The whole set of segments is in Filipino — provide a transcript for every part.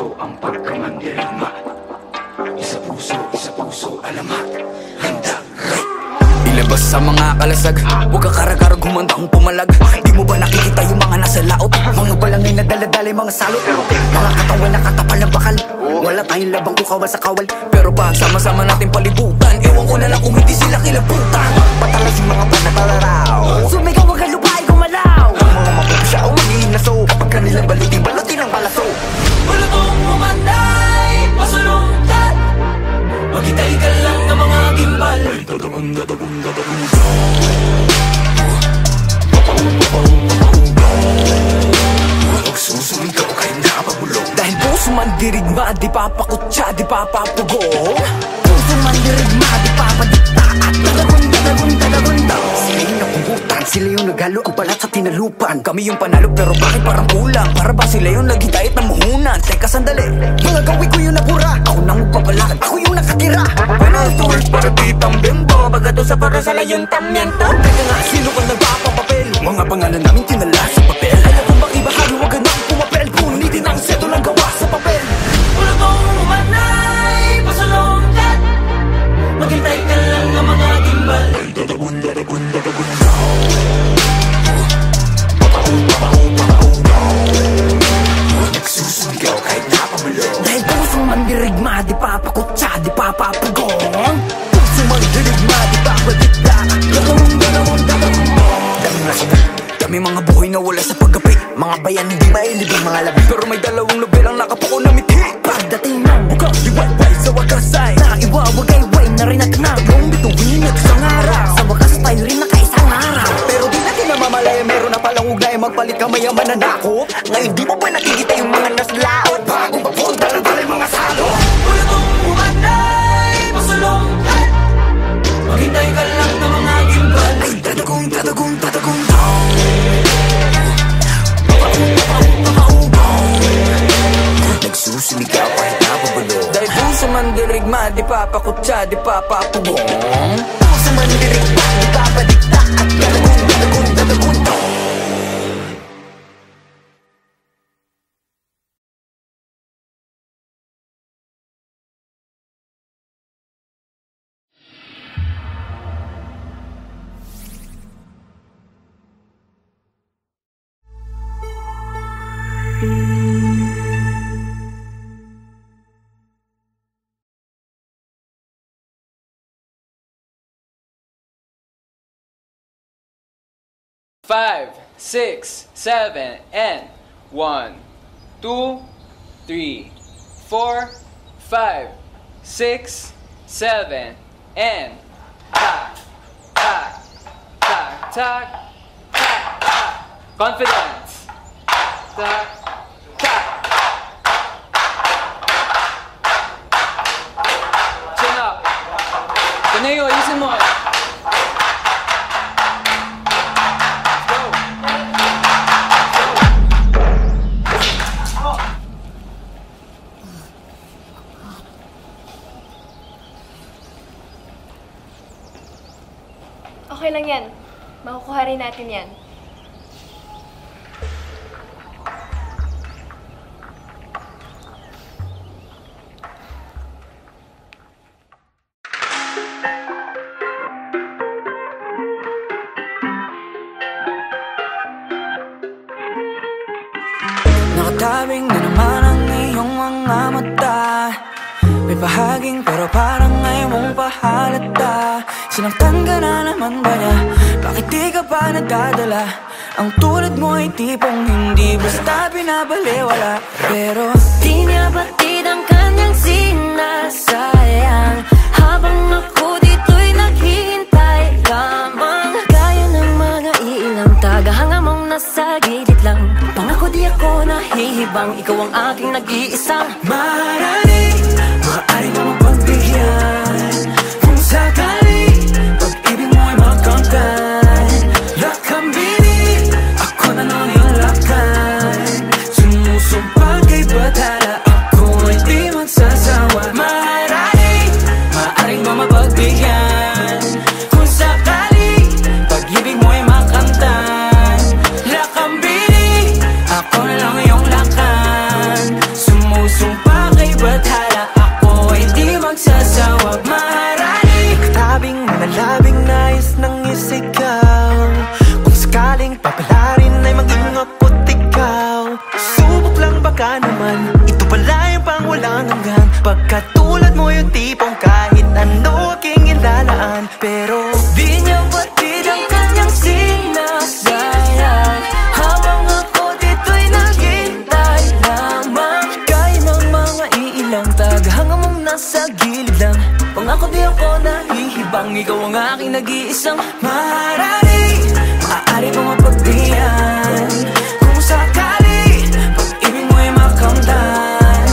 puso ang pagkamandirigma. Isa puso, alamat, handa. Ilabas sa mga kalasag, huwag kang karagarag, humanda kong pumalag. Di mo ba nakikita yung mga nasa laot? Mga balangay na daladalay, mga salot. Mga katawan na katapal ng bakal. Wala tayong labang kukawal sa kawal. Pero pag sama-sama natin palibutan, ewan ko na lang kung hindi sila kilabutan. Patalas yung mga panatalaraw, sumigaw wag kang lupay gumalaw. Ang mga mapupusya o mag-iinaso, kapag kanilang balutin ang balaso. Balutong umanday, pasulungkat, maghintay ka lang ng mga gimbal. Susumigaw kahit nakapabulong. Dahil puso man dirigma, di papakutsa, di papapugong. Puso man dirigma, di papadikta, at talagun. Sila yung nakubutan, sila yung naghalo ang balat sa tinalupan. Kami yung panalo pero bakit parang kulang? Para ba sila yung naghintayat ng muhunan? Teka sandali, mga gawi ko yung napura. Ako nang magpapalakad, ako yung nakatira. Buenos tours para di tambembo, bagato sa para sa layon tamyento. Teka nga, sino kang nagpapapapel? Mga pangalan namin tinala sa papel. Alam mo bang ibahagi, wag ka nang pumapel. Punitin ang seto lang gawa sa papel. Wala kong umanay, pasulungkat, maghintay ka lang ng mga gimbal. Nagsusumigaw kahit napamulong. Dahil puso man dirigma, di papakutsa, di papapugong. Puso man dirigma, di papadikta, dami mga buhay na wala sa paggapi. Mga bayan hindi mailibing mga labi, pero may dalawang lubel ang nakapuko na mithi. Pagdating ng bukang liwayway sa wakas ay naiwawagayway na rin at nagong bituin at isang araw. Sa wakas tayo rin nakaisang araw. Pero di natin namamalaya, meron na palang ugnay. Magpalit ka may mananakop. Ngayon di mo ba nakikita yung mga naslaot? Bagong papun, daladalay mga salo. Wala kong umanay, pasulungkat, maghintay ka lang ng mga gimbal. Ay tatagong nagsusumigaw kahit napabulong. Dahil puso man dirigma, di papakutsa, di papapugong. Puso man dirigma, di papadikta, at talagun. Five, 6, 7, and 1, 2, 3, 4, 5, 6, 7, and tak, tak, tak, tak, tak, tak. Confidence. Tak, tak. Chin up. Taneo, ayusin mo. Okay lang yan. Makukuha rin natin yan. Nakatabing na naman ang iyong mga mata. May bahaging pero parang ngayon mong pahalata. Sinaktan ka na naman ba niya? Bakit di ka pa nagdadala? Ang tulad mo ay tipong hindi basta binabaliwala. Pero di niya batid ang kanyang sinasayang, habang ako dito'y naghihintay lamang. Gaya ng mga ilang tagahanga mong nasa gilid lang. Pangako di ako nahihibang, ikaw ang aking nag-iisang maaaring mo mapagbigyan. Kung sakali pag-ibig mo ay magkamtan, lakambini ako na lang yung lakan. Sumusumpang kay batala, ako ay di magsasawa. Maaaring mo mapagbigyan. Kung sakali pag-ibig mo ay magkamtan, lakambini ako na lang yung lakan. bathala, ako ay di magsasawa maharani. Nakatabing malabing nais ng isigaw, kung sakaling papalarin ay maging ako't ikaw. Subok lang baka naman, ito pala yung pang walang hanggan. Pagkatulad mo yung tipong kahit ano aking ilalaan, pero di niya batid ang kanyang sinasayang, habang ako dito'y naghintay lamang. kaya ng mga iilang tagahanga mong nasa gilid lang. Pangako di ako nahihibang, ikaw ang aking nag-iisang maharani. Maaari kong mapagbihan kung sakali pag-ibig mo'y makamtan.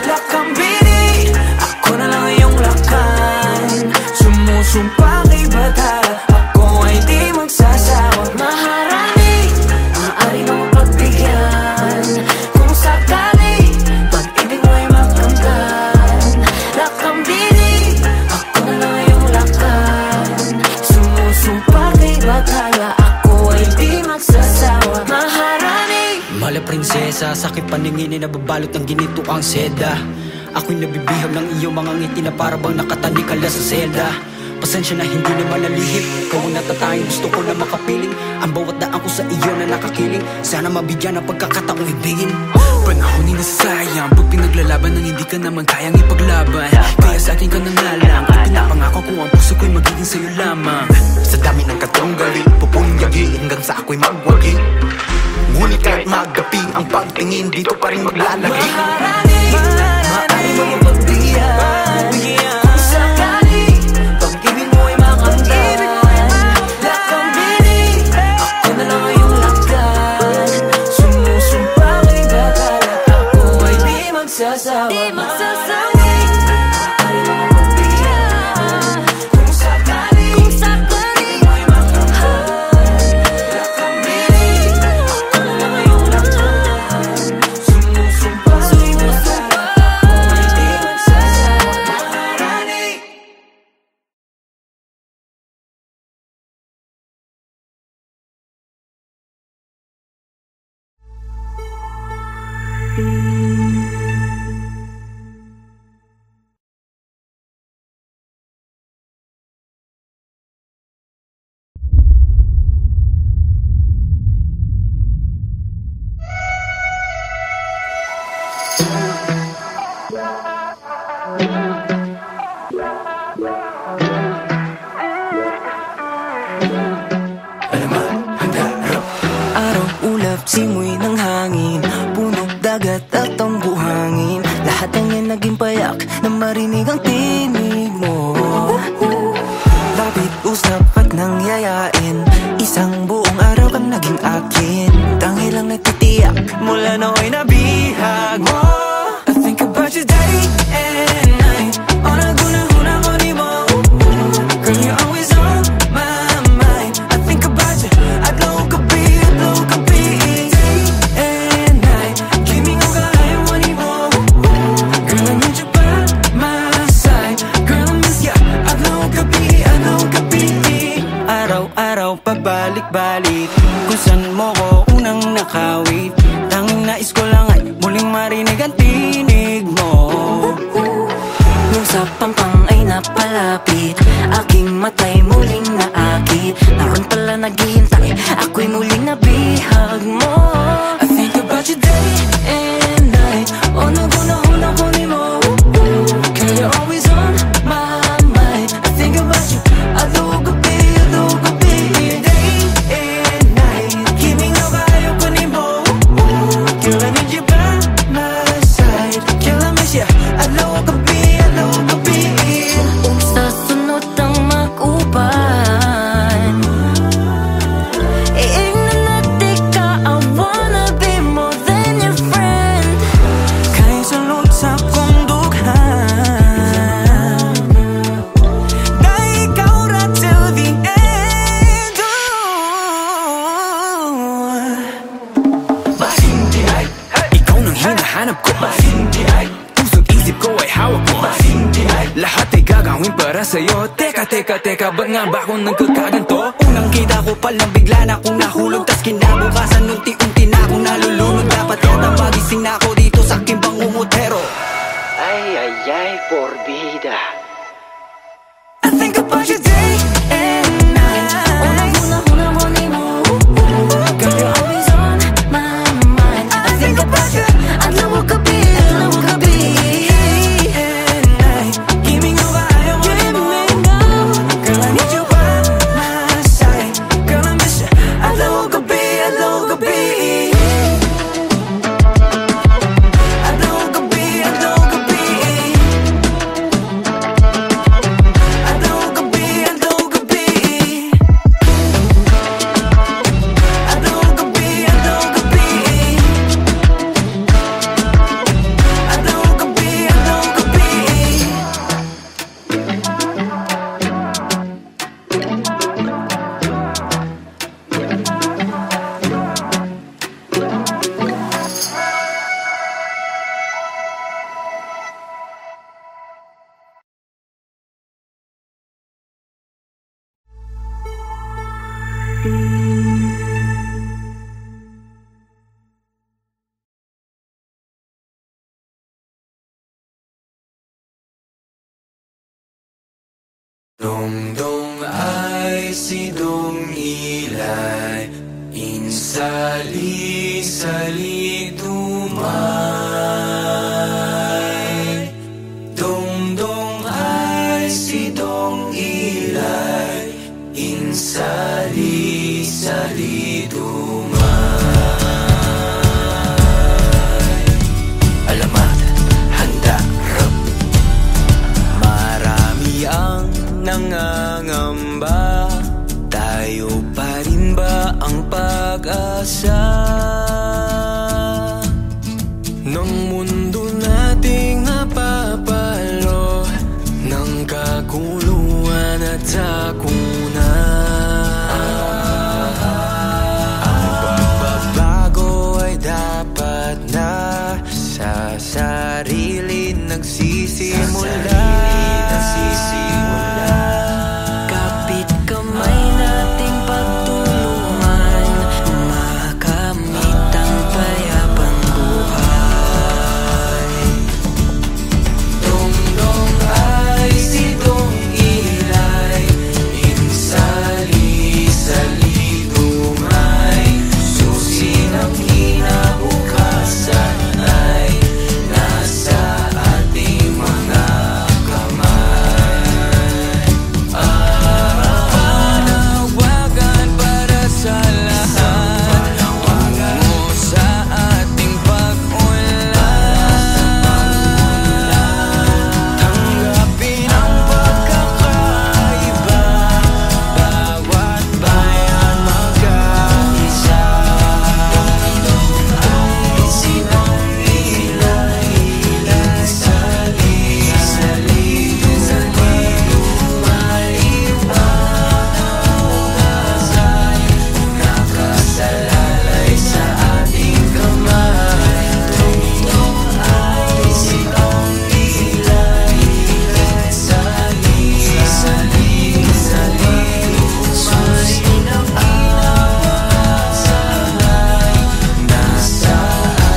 Lakambini, ako na lang iyong lakan. Sumusumpa kay bathala, ako ay di magsasawa maharani. Maaari kong mapagbigyan kung sakali pag-ibig mo'y makamtan. Lakambini, ako na lang iyong lakan. Sumusumpa kay bathala, ako ay di magsasawa maharani. Mala prinsesa, sakit paningin na nababalot ng ginito ang seda. Ako'y nabibihag ng iyong mga ngiti na parabang nakatanikala sa selda. Pasensya na hindi naman nalihip, ikaw ang natatanging gusto ko na makapiling. Ang bawat daan ko sa iyo na nakakiling, sana mabigyan ng pagkakataong ibigin. Panahon ay nasasayang pag pinaglalaban ng hindi ka naman kayang ipaglaban. Kaya sa akin ka na nga lang, ipinapangako ko ang puso ko'y magiging sa'yo lamang. sa dami ng katunggali, pupunyagi hanggang sa ako'y magwagi. Ngunit kahit magapi ang pagtingin, dito pa rin maglalagi. Maharani, maaari mo mapagbigyan kung sakali pag-ibig mo ay makamtan. Lakambini, ako na lang iyong lakan. Sumusumpa kay bathala, ako ay di magsasawa. Maaari mo mapagbigyan kung sakali pag-ibig mo ay makamtan. Lakambini, ako na lang iyong lakan. Sumusumpa kay bathala, ako ay di magsasawa. Maharani. Araw, ulap, simoy ng hangin, puno, dagat at ang buhangin. Lahat ng yan naging payak na marinig ang tinig mo. Lapit, usap at nangyayain, isang buong araw kang naging akin. Tangil lang nagtitiyak mula nooy nabihag mo. I think about you day and night, on a guna-huna ko ni mo. Girl, you're always on my mind. I think about you, adlaw gabi day and night. Kiming ang kaya mo ni mo. Girl, I need you by my side. Girl, I miss ya, adlaw gabi araw-araw pabalik-balik, kung saan mo ko unang nakawit. Tanging nais ko lang ay muling marinig ang tinig mo. Nung sa pampang ay napalapit, aking matay muling naakit. Naroon pala naghihintay, ako'y muling nabihag mo. I think about you day and night, on a guna-huna ko ni mo. Girl, you're always on my mind. I think about you, adlaw gabi day and night. Kiming ang kaya ko ni mo. Girl, I need you by my side. Girl, I miss ya, adlaw gabi Kung sa sunod ang mag-uban, iingnan natin ka, I wanna be more than your friend. Kaya sulod sa kong dughan, dahil ikaw ra till the end. Masindihay, ikaw nang hinahanap ko. Masindihay, pusong isip ko ay hawak mo. Masindihay, lahat ay gagawin para sa'yo. Teka, ba't nga ba ako nagkakaganto? Unang kita ko palang bigla na akong nahulog, tas kinabukasan unti-unti na akong nalulunod. Dapat yata magising na ako dito sa aking bangungutero. Ay Ay, ay, ay, por vida. I think about you day and night. Una morning mo, girl, you're always on my mind. I think about you, adlaw o gabi, And night, giving you what I want. Girl, I need you by my side. Girl, I miss you. Adlaw o gabi, adlaw o gabi. Adlaw o gabi, adlaw o gabi. Adlaw o gabi, adlaw o gabi. Adlaw o gabi, adlaw o gabi. Adlaw o gabi, adlaw o gabi. Dong ay si Dong Ilay, insali-sali tumay. Dong ay si Dong Ilay, insali-sali tumay. Alamat, handa, rap. Marami ang nangangamba, tayo pa rin ba ang pag-asa ng mundo nating napapalo ng kaguluhan at sakuna? Ang pagbabago ay dapat na sa sarili nagsisimula. Kapit kamay nating pagtulungan, makamit ang payapang buhay. Dong ay si Dong Ilay, insali-sali tumay. Susi ng kinabukasan ay nasa ating mga panawagan para sa lahat, tungo sa ating pag-unlad. Tanggapin ang pagkakaiba, bawat bayan magkaisa. Ay si Dong Ilay, insali-sali nakasalalay sa ating kamay. Dong ay si Dong Ilay, insali-sali susi ng kinabukasan ay nasa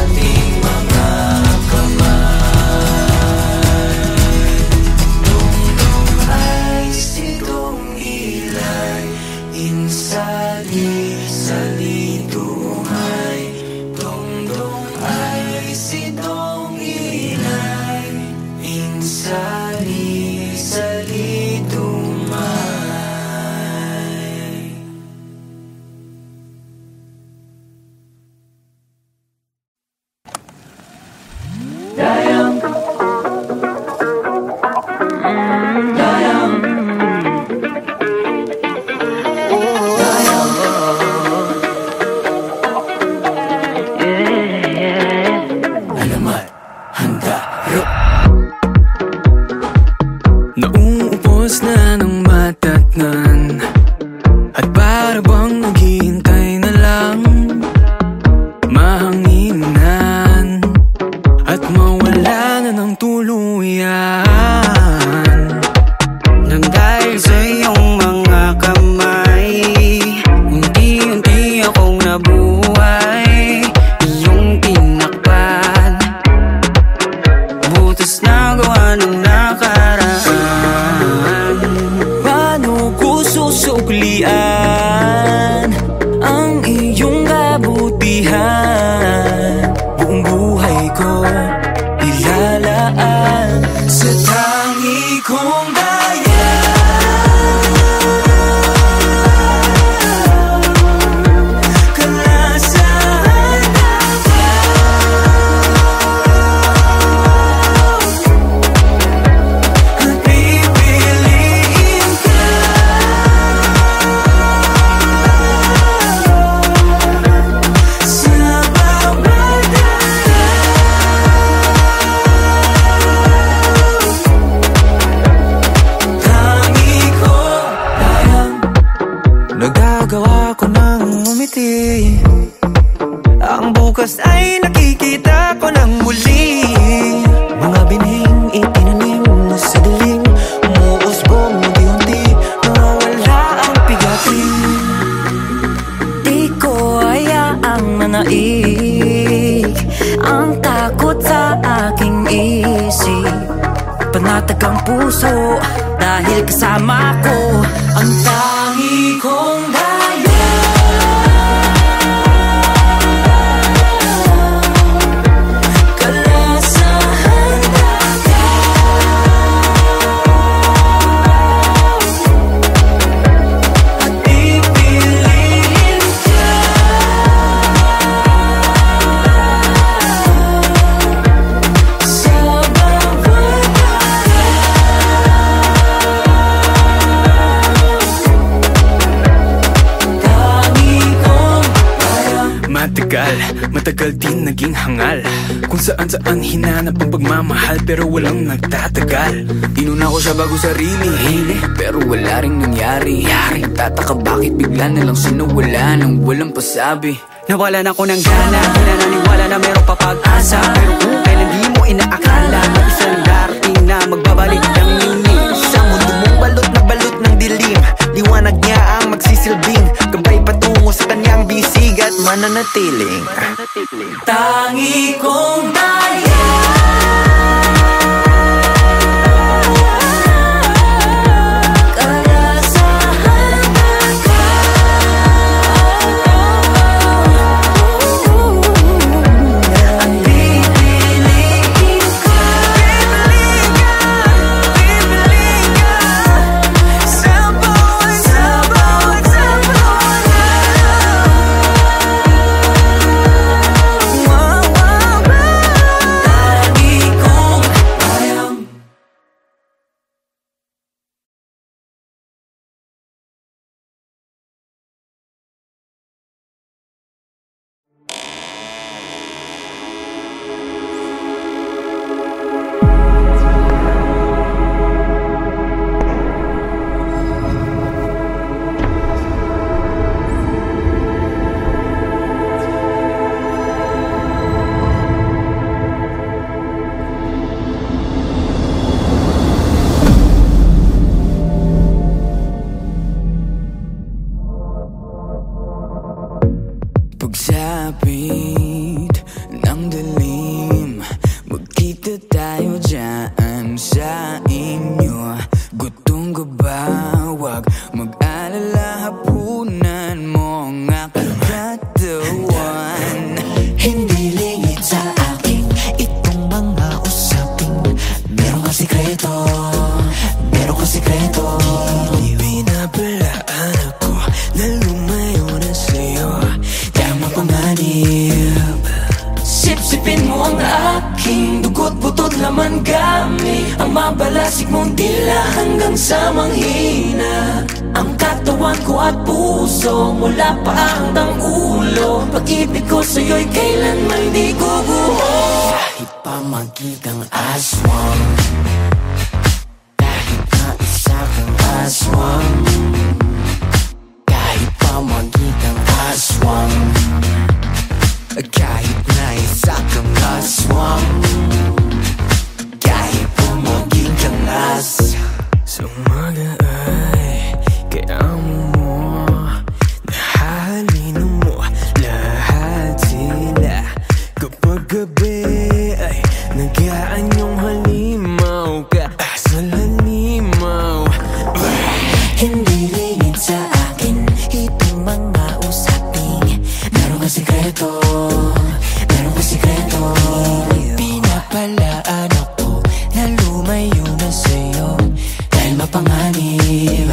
ating mga kamay. Dong ay si Dong Ilay, insali-sali tumay. Dong ay si Dong Ilay, insali-sali tumay. Alamat, handa, rock. Nauubos na ng matatnan, at para bang naghihintay na lang mahanginan at mawala na ng tuluyan. Nang dahil sa iyong mga kamay, unti-unti akong nabuhay. Iyong tinakpan, butas ng sa tangi kong daya. Nagagawa ko nang umiti, ang bukas ay nakikita ko ng muli. Mga binhing itinanim sa dilim, umuusbong unti-unti, nawawala ang pigatin. Di ko hayaang manaig ang takot sa aking isip. Panatag ang puso dahil kasama ko ang tangi kong daya. Kalasahan at pipiliin ka sa bawat matagal din naging hangal, kung saan hinanap ang pagmamahal, pero walang nagtatagal. Inuna ko siya bago sarili, pero wala ring nangyari. Tataka bakit bigla na lang siya nawala nang walang pasabi. Nawalan ako ng gana, di na naniwala na meron pa pag-asa. Pero kung kailan di mo inaakala, isang darating na magbabalik ang linis. Sa mundo mong balot ng dilim, liwanag niya ang magsisilbing gabay patungo sa kanyang bisig at mananatiling. tangi kong daya. Pagsapit ng dilim, magkita tayo dyan sa inyo. Gutong gabawag, mag-alala, hapunan mo ang aking katawan. Hindi lingit sa akin itong mga usapin. Meron ka sikreto, meron ka sikreto. Hindi binabalaan ako na lumayo na sa'yo. Tama panganib, Sipsipin mo ang aking dugo't butot laman gamit. Ang mabalasik mong dila hanggang sa manghina. Ang katawan ko at puso mula pa hanggang ulo. Pag-ibig ko sa'yo'y kailanman di guguho. kahit pa magkitang aswang, kahit na isa kang aswang, kahit pa magkitang aswang, kahit na isa kang aswang, kahit pa magkitang as. Sa umaga ay kailangan mo, nahalina mo lahat sila. Kapag gabi ay nag-aanyong halimaw, lumayo na sa'yo dahil mapanganib.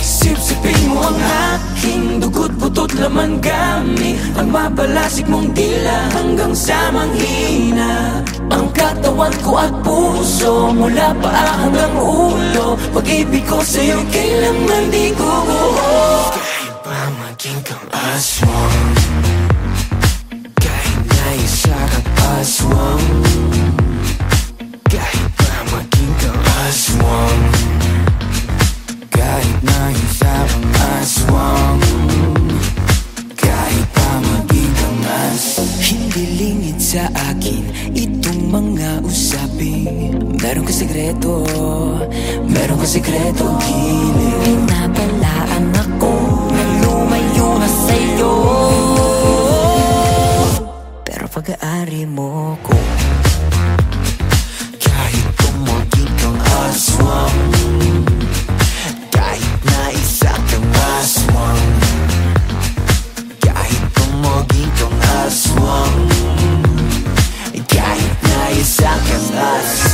Sipsipin mo ang aking dugo't butot laman gamit ang mabalasik mong dila hanggang sa manghina ang katawan ko at puso mula paa hanggang ulo. Pag-ibig ko sa'yo kailanman di guguho. Kahit pa maging kang aswang, kahit na isa kang aswang, kahit pa maging kang aswang, kahit na isa kang aswang, kahit pa maging kang hindi lingid sa akin itong mga usaping meron ka sekreto, meron ka sekreto hiling. Nabalaan ako na lumayo na sa'yo, pero pag-aari mo ko kahit tumagin kang aswang, kahit na isa kang aswang, kahit tumagin kang aswang, kahit na isa kang aswang.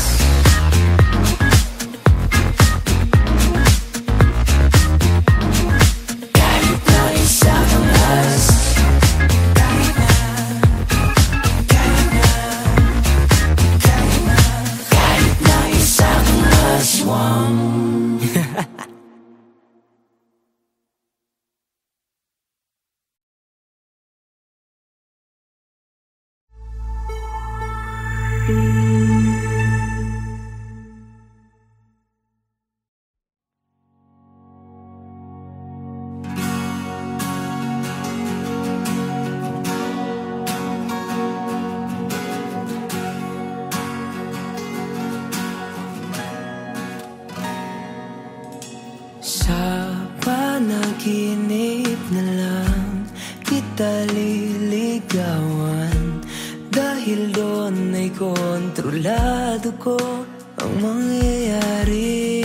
Sa panaginip na lang kita liligawan, dahil doon ay kontrolado ko ang mangyayari.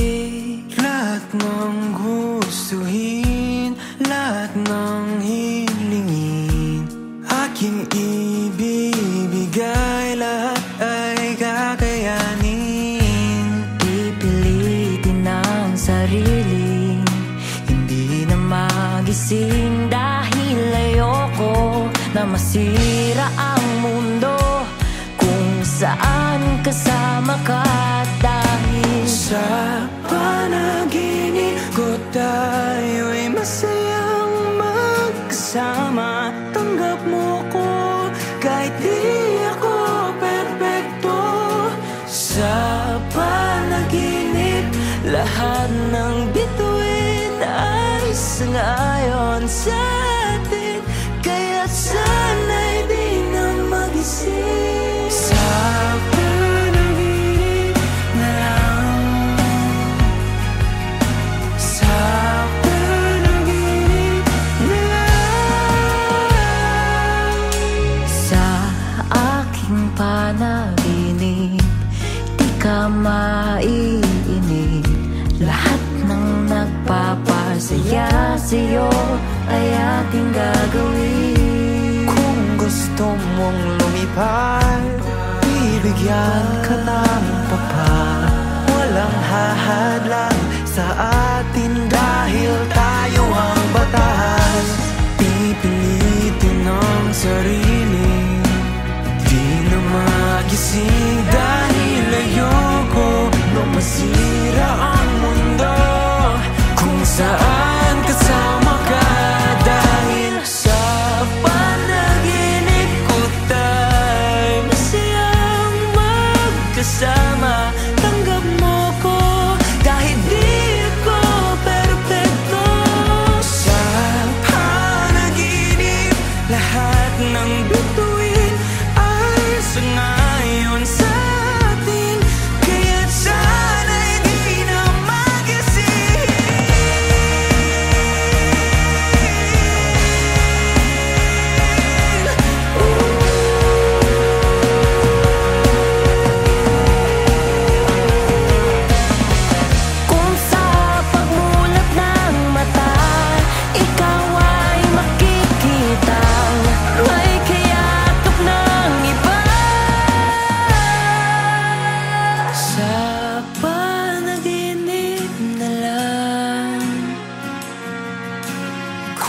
Lahat ng gustuhin, lahat ng hilingin, aking ibibigay, lahat ay kakayanin. Pipilitin ang sarili, hindi na magising, dahil ayoko na masira ang mundo kung saan kasama ka. Dahil sa panaginip ko tayo'y masayang magkasama. Tanggap mo ko kahit di ako perfecto. Sa panaginip lahat ng bituin ay sangayon sa atin, kaya sana'y di na magising. Sa panaginip na lang, sa panaginip na lang. Sa aking panaginip di ka maiinip, lahat ng nagpapasaya sa'yo ay ating gagawin. Kung gusto mong lumipad, bibigyan ka ng papat. Walang hahadlang sa atin dahil tayo ang batas. Pipilitin ang sarili, di na magising, dahil ayoko na masira ang mundo kung saan kasama ka. Dahil sa panaginip ko tayo masayang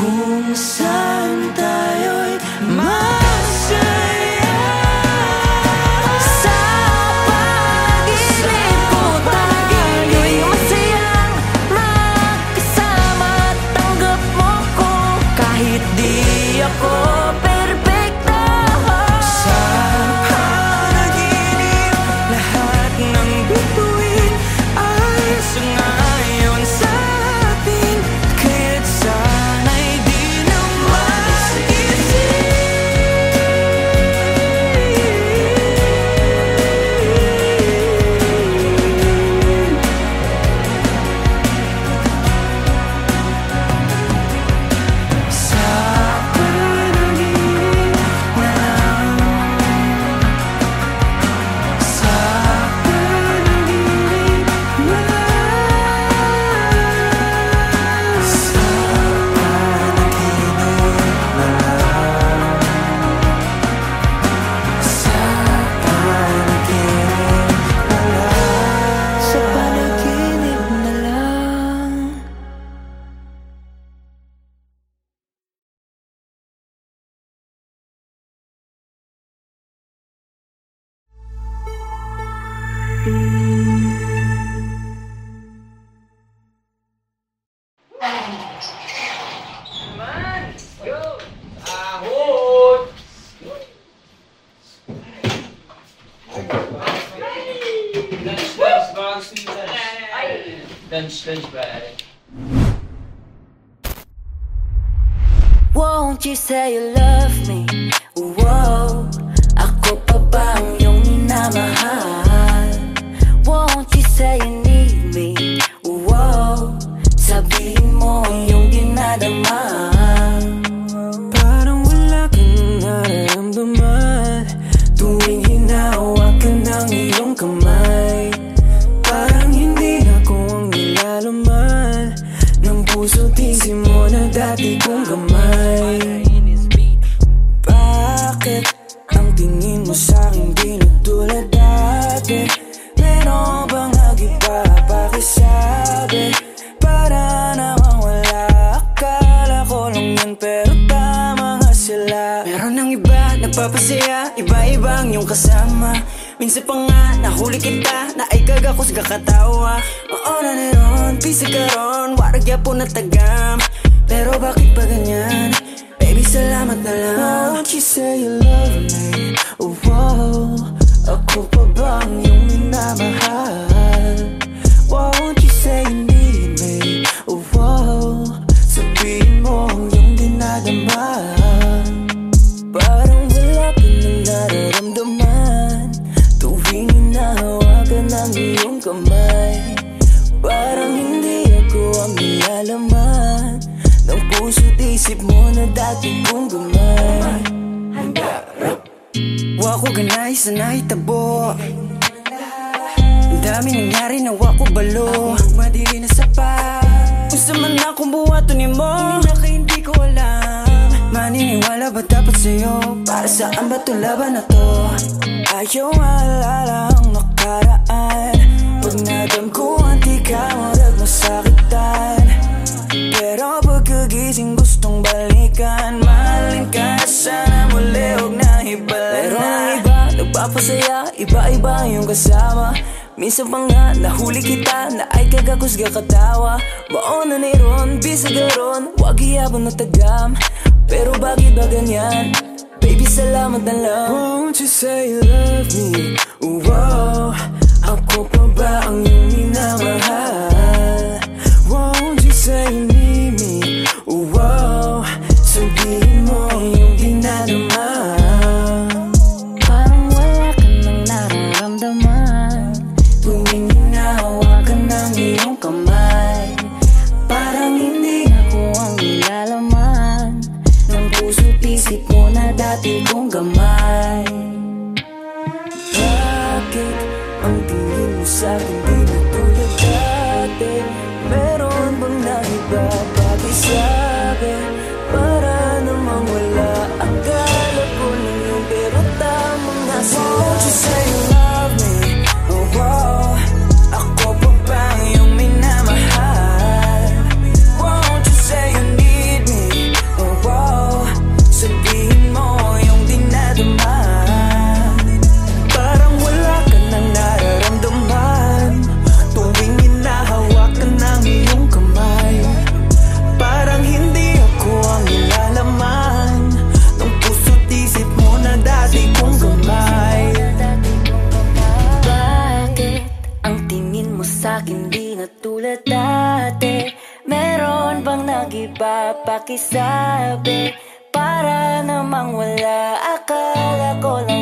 kung saan tayo'y masaya. Sa pag-ibig ko tayo'y masayang magkasama. Tanggap mo ko kahit di ako perfecto. Sa panaginip, lahat ng bituin ay sangayon sa atin. Kaya't sana'y di na mag-isip. Sa panaginip na lang. Sa panaginip na lang. Sa panaginip na lang. Sa panaginip na lang. Sa panaginip na lang. Lunch ba? Won't you say you love me? Whoa, ako pa ba ang iyong minamahal? Won't you say you need me? Whoa, sabihin mo ang iyong dinadama. Parang wala kang nararamdaman tuwing hinahawakan ng iyong kamay. Parang hindi ako ang nilalaman ng puso't isip mo na dati kong gamay. Bakit ang tingin mo sa'kin di na tulad dati? Meron bang nag-iba? Pakisabi, para namang wala. Akala ko lang yan pero tama nga sila. Meron ng iba nagpapasaya, iba-iba ang iyong kasama. Minsan pa nga nahuli kita na ay kagakos kakatawa. Maona ni ron, pisa ka ron, waragya po na tagam. Pero bakit pa ganyan? Baby, salamat na lang. Won't you say you love me? Oh, wow. Ako pa ba ang iyong minamahal? Won't you say you need me? Oh, wow. Sabihin mo ang iyong dinadama. Parang wala ka nang nararamdaman tuwing hinahawakan ng iyong kamay. Parang hindi ako ang nilalaman ng puso't isip mo na dati kong gamay. Wako ganay sa naitabo, ang dami nangyari na wako balo. Madili na sapat, gusto man akong buhato ni mo. Hindi ko alam, maniniwala ba dapat sa'yo? Para saan ba ito laban na to? Ayaw maalala ang nakaraan. Pag nadamkuhan di ka marag masakitan. Pero pagkagising gustong balikan. Mahalin ka sana muli, huwag na hibala. Pero ang iba nagpapasaya, iba-iba yung kasama. Minsan pa nga nahuli kita na ay kagakos katawa. Maona ni ron, bisa garon, wag iyabon na tagam. Pero bakit ba ganyan? Baby, salamat na lang. Won't you say you love me? Wow, ako pa ba ang iyong minamahal? Won't you say you need me? Wow, sabihin mo ang iyong dinadama. Parang wala ka nang nararamdaman Tuwing hinahawakan ng iyong kamay. parang hindi ako ang nilalaman ng puso't isip mo na dati kong gamay. Bakit ang tingin mo sa'kin di na tulad dati? Meron bang naiba? Pakisabi, para namang wala. Akala ko lang yun pero tama nga sila. Won't you say you love me? Oh, wow. Ako pa ba ang iyong minamahal? Won't you say you need me? sa'kin di na tulad dati? Meron bang nag-iba pakisabi? Para namang wala, akala ko lang